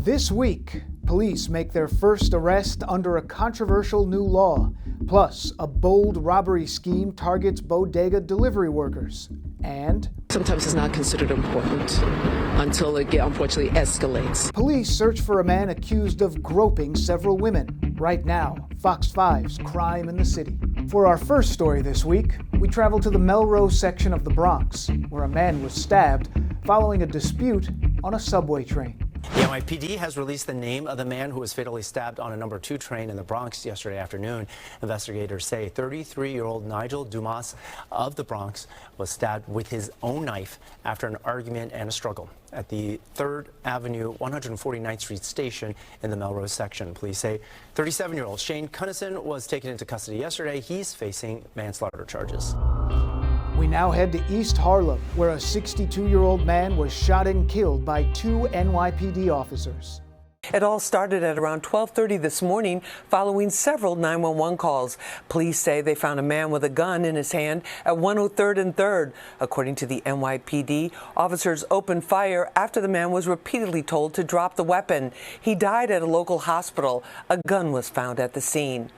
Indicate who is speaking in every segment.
Speaker 1: This week, police make their first arrest under a controversial new law. Plus, a bold robbery scheme targets bodega delivery workers. And
Speaker 2: sometimes it's not considered important until it unfortunately escalates.
Speaker 1: Police search for a man accused of groping several women. Right now, Fox 5's Crime in the City. For our first story this week, we travel to the Melrose section of the Bronx, where a man was stabbed following a dispute on a subway train.
Speaker 3: The NYPD has released the name of the man who was fatally stabbed on a number 2 train in the Bronx yesterday afternoon. Investigators say 33-year-old Nigel Dumas of the Bronx was stabbed with his own knife after an argument and a struggle at the 3rd Avenue 149th Street station in the Melrose section. Police say 37-year-old Shane Cunnison was taken into custody yesterday. He's facing manslaughter charges.
Speaker 1: We now head to East Harlem, where a 62-year-old man was shot and killed by 2 NYPD officers.
Speaker 2: It all started at around 12:30 this morning following several 911 calls. Police say they found a man with a gun in his hand at 103rd and 3rd. According to the NYPD, officers opened fire after the man was repeatedly told to drop the weapon. He died at a local hospital. A gun was found at the scene.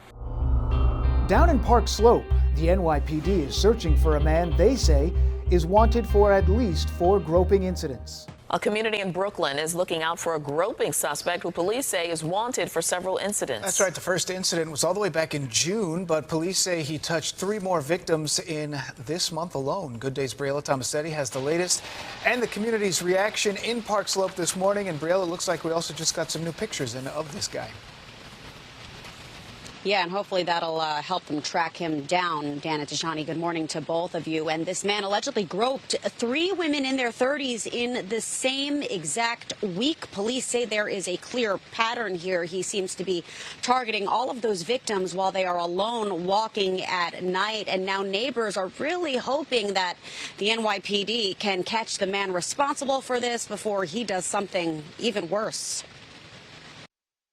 Speaker 1: Down in Park Slope, the NYPD is searching for a man they say is wanted for at least 4 groping incidents.
Speaker 4: A community in Brooklyn is looking out for a groping suspect who police say is wanted for several incidents.
Speaker 5: That's right. The first incident was all the way back in June, but police say he touched 3 more victims in this month alone. Good Day's Briella Tomasetti has the latest and the community's reaction in Park Slope this morning. And Briella, looks like we also just got some new pictures of this guy.
Speaker 6: Yeah, and hopefully that'll help them track him down. Dan and Tashani, good morning to both of you. And this man allegedly groped 3 women in their 30s in the same exact week. Police say there is a clear pattern here. He seems to be targeting all of those victims while they are alone walking at night. And now neighbors are really hoping that the NYPD can catch the man responsible for this before he does something even worse.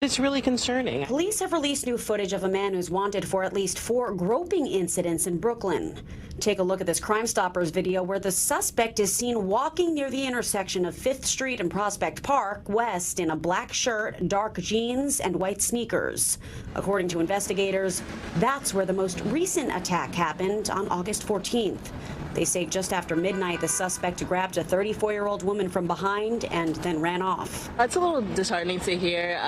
Speaker 7: It's really concerning.
Speaker 6: Police have released new footage of a man who's wanted for at least 4 groping incidents in Brooklyn. Take a look at this Crime Stoppers video where the suspect is seen walking near the intersection of 5th Street and Prospect Park West in a black shirt, dark jeans, and white sneakers. According to investigators, that's where the most recent attack happened on August 14th. They say just after midnight, the suspect grabbed a 34-year-old woman from behind and then ran off.
Speaker 7: It's a little disheartening to hear.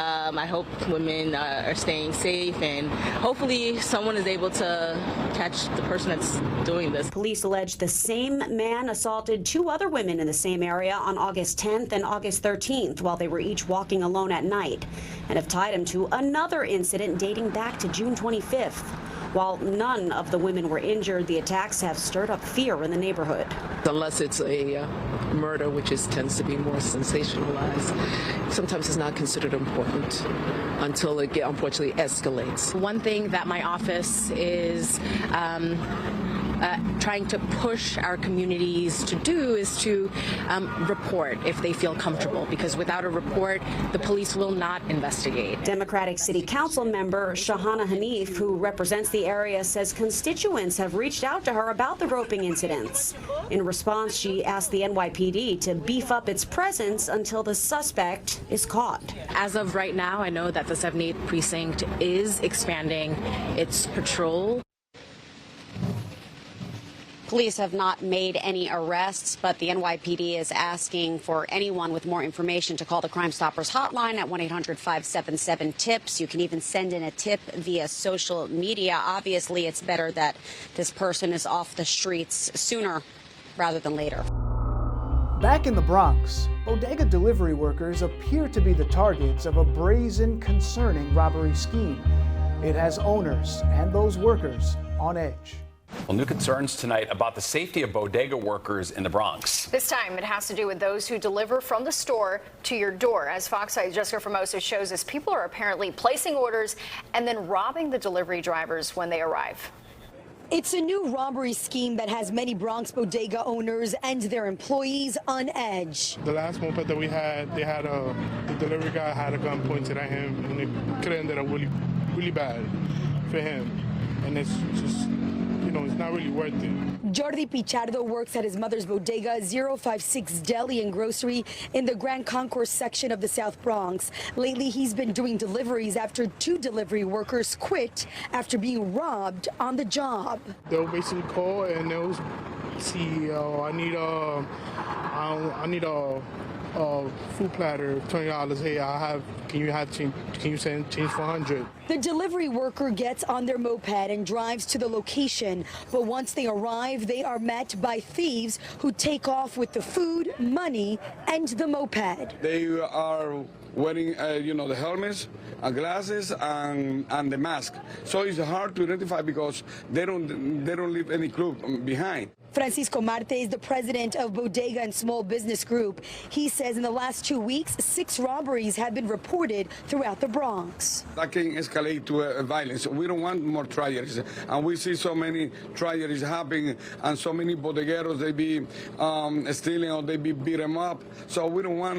Speaker 7: I hope women are staying safe, and hopefully someone is able to catch the person that's doing this.
Speaker 6: Police allege the same man assaulted 2 other women in the same area on August 10th and August 13th while they were each walking alone at night, and have tied him to another incident dating back to June 25th. While none of the women were injured, the attacks have stirred up fear in the neighborhood.
Speaker 2: Unless it's a murder, which tends to be more sensationalized, sometimes it's not considered important until it unfortunately escalates.
Speaker 8: One thing that my office is trying to push our communities to do is to report if they feel comfortable, because without a report, the police will not investigate.
Speaker 6: Democratic City Council member Shahana Hanif, who represents the area, says constituents have reached out to her about the groping incidents. In response, she asked the NYPD to beef up its presence until the suspect is caught.
Speaker 8: As of right now, I know that the 78th precinct is expanding its patrol.
Speaker 6: Police have not made any arrests, but the NYPD is asking for anyone with more information to call the Crime Stoppers hotline at 1-800-577-TIPS. You can even send in a tip via social media. Obviously, it's better that this person is off the streets sooner rather than later.
Speaker 1: Back in the Bronx, bodega delivery workers appear to be the targets of a brazen, concerning robbery scheme. It has owners and those workers on edge.
Speaker 9: Well, new concerns tonight about the safety of bodega workers in the Bronx.
Speaker 10: This time it has to do with those who deliver from the store to your door. As Fox 5's Jessica Formosa shows us, people are apparently placing orders and then robbing the delivery drivers when they arrive.
Speaker 11: It's a new robbery scheme that has many Bronx bodega owners and their employees on edge.
Speaker 12: The last moped that we had, the delivery guy had a gun pointed at him, and it could have ended up really bad for him. And it's just, it's not really worth it.
Speaker 11: Jordi Pichardo works at his mother's bodega, 056 Deli and Grocery, in the Grand Concourse section of the South Bronx. Lately, he's been doing deliveries after 2 delivery workers quit after being robbed on the job.
Speaker 12: They'll basically call and they'll see, I need a food platter, $20. Hey, can you send change for 100?
Speaker 11: The delivery worker gets on their moped and drives to the location. But once they arrive, they are met by thieves who take off with the food, money, and the moped.
Speaker 13: They are wearing, the helmets, glasses, and the mask. So it's hard to identify because they don't leave any clue behind.
Speaker 11: Francisco Marte is the president of Bodega and Small Business Group. He says in the last 2 weeks, 6 robberies have been reported throughout the Bronx.
Speaker 13: That can escalate to violence. We don't want more tragedies. And we see so many tragedies happening and so many bodegueros, they be stealing or they be beat them up. So we don't want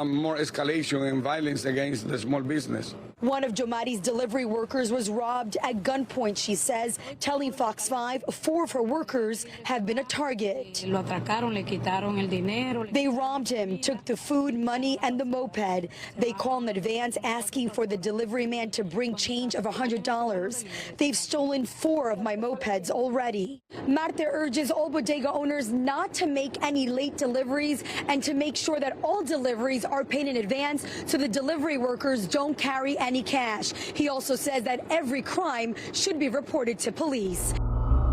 Speaker 13: more escalation and violence against the small business.
Speaker 11: One of Jomari's delivery workers was robbed at gunpoint, she says, telling Fox 5 4 of her workers have been a target. They robbed him, took the food, money, and the moped. They call in advance asking for the delivery man to bring change of $100. They've stolen 4 of my mopeds already. Marte urges all bodega owners not to make any late deliveries and to make sure that all deliveries are paid in advance so the delivery workers don't carry any cash. He also says that every crime should be reported to police.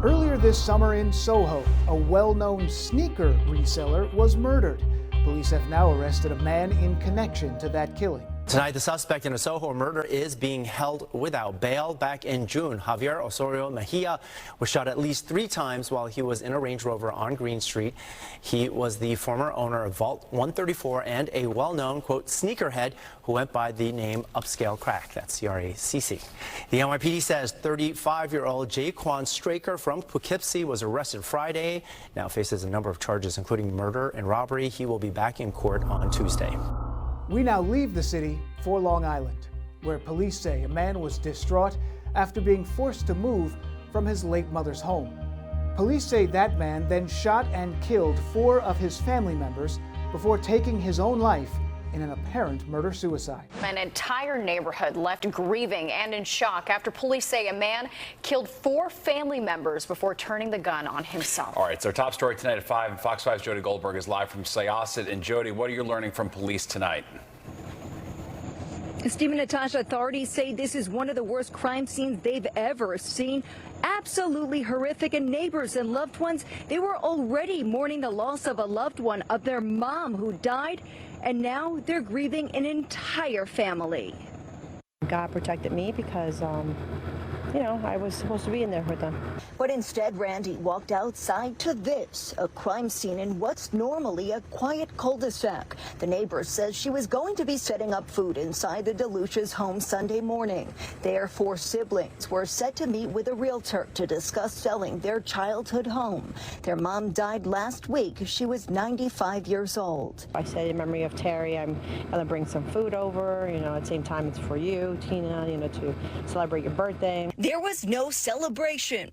Speaker 1: Earlier this summer in Soho, a well-known sneaker reseller was murdered. Police have now arrested a man in connection to that killing.
Speaker 3: Tonight, the suspect in a Soho murder is being held without bail. Back in June, Javier Osorio Mejia was shot at least 3 times while he was in a Range Rover on Green Street. He was the former owner of Vault 134 and a well-known, quote, sneakerhead who went by the name Upscale Crack. That's C-R-A-C-C. The NYPD says 35-year-old Jaquan Straker from Poughkeepsie was arrested Friday. Now faces a number of charges, including murder and robbery. He will be back in court on Tuesday.
Speaker 1: We now leave the city for Long Island, where police say a man was distraught after being forced to move from his late mother's home. Police say that man then shot and killed 4 of his family members before taking his own life in an apparent murder-suicide.
Speaker 10: An entire neighborhood left grieving and in shock after police say a man killed 4 family members before turning the gun on himself.
Speaker 9: All right, it's our top story tonight at 5. Fox 5's Jody Goldberg is live from Syosset. And Jody, what are you learning from police tonight?
Speaker 14: Steve and Natasha, authorities say this is one of the worst crime scenes they've ever seen. Absolutely horrific, and neighbors and loved ones, they were already mourning the loss of a loved one, of their mom who died, and now they're grieving an entire family.
Speaker 15: God protected me because, I was supposed to be in there with them.
Speaker 16: But instead, Randy walked outside to this, a crime scene in what's normally a quiet cul-de-sac. The neighbor says she was going to be setting up food inside the DeLucia's home Sunday morning. Their 4 siblings were set to meet with a realtor to discuss selling their childhood home. Their mom died last week. She was 95 years old.
Speaker 15: I said in memory of Terry, I'm going to bring some food over. At the same time, it's for you, Tina, to celebrate your birthday.
Speaker 16: There was no celebration.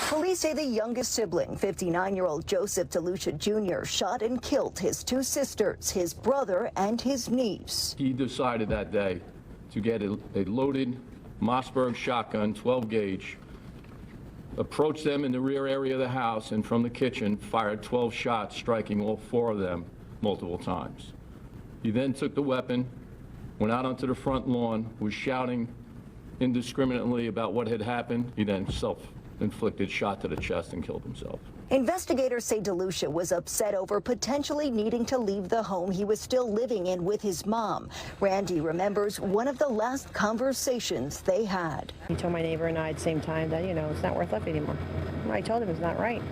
Speaker 16: Police say the youngest sibling, 59-year-old Joseph DeLucia Jr., shot and killed his 2 sisters, his brother, and his niece.
Speaker 17: He decided that day to get a loaded Mossberg shotgun, 12 gauge, approached them in the rear area of the house, and from the kitchen fired 12 shots, striking all 4 of them multiple times. He then took the weapon, went out onto the front lawn, was shouting indiscriminately about what had happened. He then self-inflicted shot to the chest and killed himself.
Speaker 16: Investigators say DeLucia was upset over potentially needing to leave the home he was still living in with his mom. Randy remembers one of the last conversations they had.
Speaker 15: He told my neighbor and I at the same time that, it's not worth living anymore. I told him it's not right.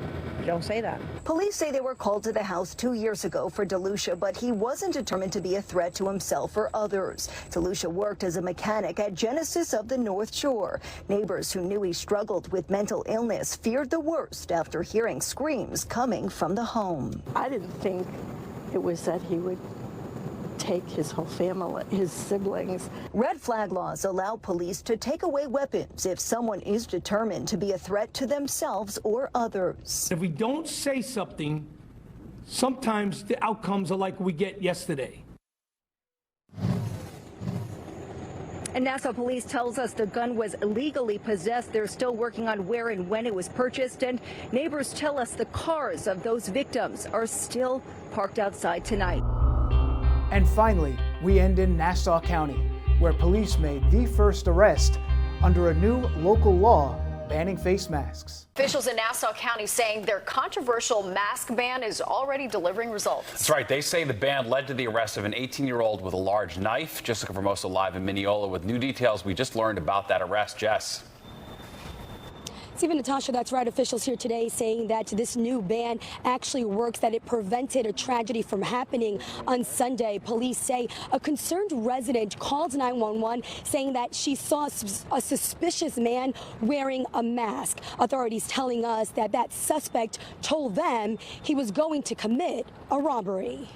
Speaker 15: Don't say that.
Speaker 16: Police say they were called to the house 2 years ago for DeLucia, but he wasn't determined to be a threat to himself or others. DeLucia worked as a mechanic at Genesis of the North Shore. Neighbors who knew he struggled with mental illness feared the worst after hearing screams coming from the home.
Speaker 15: I didn't think it was that he would
Speaker 18: take his whole family, his siblings.
Speaker 16: Red flag laws allow police to take away weapons if someone is determined to be a threat to themselves or others.
Speaker 19: If we don't say something, sometimes the outcomes are like we get yesterday.
Speaker 14: And Nassau police tells us the gun was illegally possessed. They're still working on where and when it was purchased. And neighbors tell us the cars of those victims are still parked outside tonight.
Speaker 1: And finally, we end in Nassau County, where police made the first arrest under a new local law banning face masks.
Speaker 10: Officials in Nassau County saying their controversial mask ban is already delivering results.
Speaker 9: That's right. They say the ban led to the arrest of an 18-year-old with a large knife. Jessica Formosa live in Mineola with new details. We just learned about that arrest. Jess.
Speaker 11: Stephen, Natasha, that's right. Officials here today saying that this new ban actually works, that it prevented a tragedy from happening on Sunday. Police say a concerned resident called 911 saying that she saw a suspicious man wearing a mask. Authorities telling us that that suspect told them he was going to commit a robbery.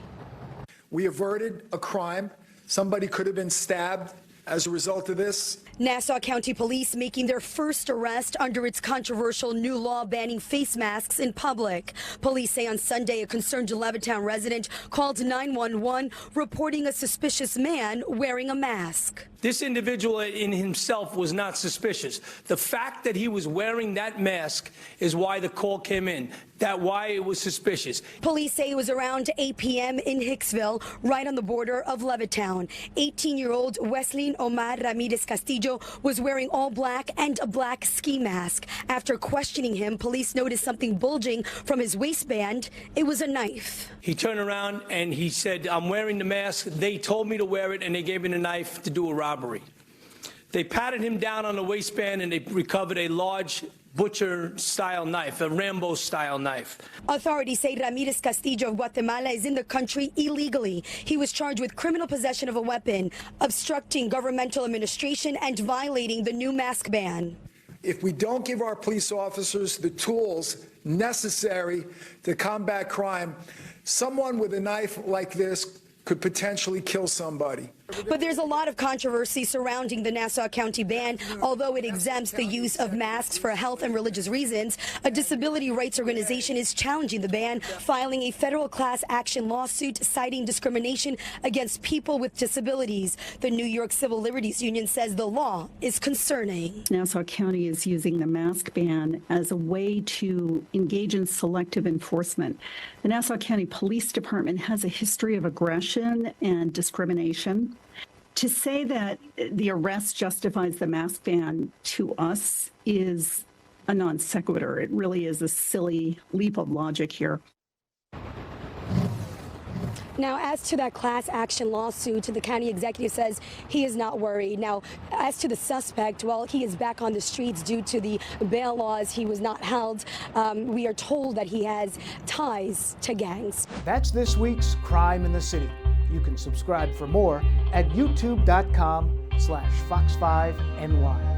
Speaker 20: We averted a crime. Somebody could have been stabbed as a result of this.
Speaker 11: Nassau County Police making their first arrest under its controversial new law banning face masks in public. Police say on Sunday a concerned Levittown resident called 911 reporting a suspicious man wearing a mask.
Speaker 19: This individual in himself was not suspicious. The fact that he was wearing that mask is why the call came in. Why it was suspicious.
Speaker 11: Police say it was around 8 p.m. in Hicksville, right on the border of Levittown. 18-year-old Wesley Omar Ramirez Castillo was wearing all black and a black ski mask. After questioning him, police noticed something bulging from his waistband. It was a knife.
Speaker 19: He turned around and he said, "I'm wearing the mask. They told me to wear it, and they gave me the knife to do a robbery." They patted him down on the waistband and they recovered a large butcher-style knife, a Rambo-style knife.
Speaker 11: Authorities say Ramirez Castillo of Guatemala is in the country illegally. He was charged with criminal possession of a weapon, obstructing governmental administration, and violating the new mask ban.
Speaker 20: If we don't give our police officers the tools necessary to combat crime, someone with a knife like this could potentially kill somebody.
Speaker 11: But there's a lot of controversy surrounding the Nassau County ban. Although it exempts the use of masks for health and religious reasons, a disability rights organization is challenging the ban, filing a federal class action lawsuit citing discrimination against people with disabilities. The New York Civil Liberties Union says the law is concerning.
Speaker 21: Nassau County is using the mask ban as a way to engage in selective enforcement. The Nassau County Police Department has a history of aggression and discrimination. To say that the arrest justifies the mask ban to us is a non sequitur. It really is a silly leap of logic here.
Speaker 11: Now, as to that class action lawsuit, the county executive says he is not worried. Now, as to the suspect, well, he is back on the streets due to the bail laws. He was not held. We are told that he has ties to gangs.
Speaker 1: That's this week's Crime in the City. You can subscribe for more at youtube.com/Fox5NY.